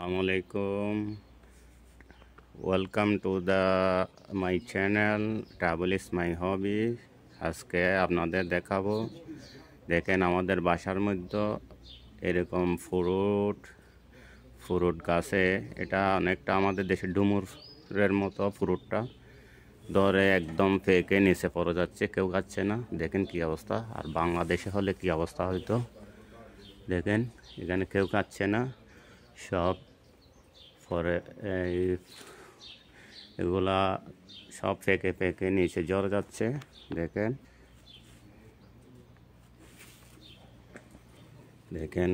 Assalamualaikum. Welcome to the my channel travel is my hobby. আজকে আপনাদের দেখাবো, দেখেন আমাদের বাসার মধ্যে এরকম ফ্রুট গাছে, এটা অনেকটা আমাদের দেশে ডুমুরের মতো ফ্রুটটা ধরে একদম পেকে নিচে পড়ে যাচ্ছে, কেউ খাচ্ছে না। দেখেন কি অবস্থা, আর বাংলাদেশে হলে কি অবস্থা হয়তো। দেখেন এখানে কেউ খাচ্ছে না, সব পরে এগুলা সব পেকে পেকে নিচে ঝরে যাচ্ছে। দেখেন দেখেন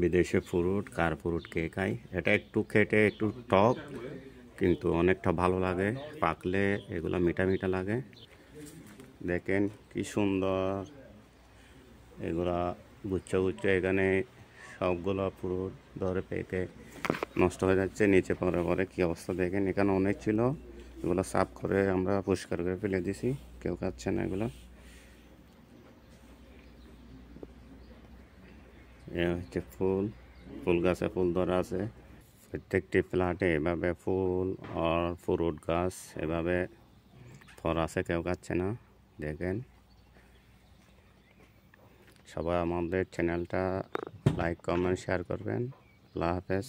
বিদেশে ফ্রুট, কার ফ্রুট কে খায়। এটা একটু খেটে একটু টক, কিন্তু অনেকটা ভালো লাগে। পাকলে এগুলা মিঠা মিঠা লাগে। দেখেন কি সুন্দর, এগুলা গুচ্ছ গুচ্ছ এখানে সবগুলো ফ্রুট ধরে পেকে নষ্ট হয়ে যাচ্ছে, নিচে পরে পরে কি অবস্থা দেখেন। এখানে অনেক ছিল, এগুলো সাফ করে আমরা পরিষ্কার করে ফেলে দিছি, কেউ খাচ্ছে না এগুলো। এ হচ্ছে ফুল গাছে ফুল ধরা আছে। প্রত্যেকটি ফ্ল্যাটে এভাবে ফুল আর ফ্রুট গাছ এভাবে ফল আছে, কেউ খাচ্ছে না। দেখেন সবাই আমাদের চ্যানেলটা লাইক কমেন্ট শেয়ার করবেন। আল্লাহ হাফেজ।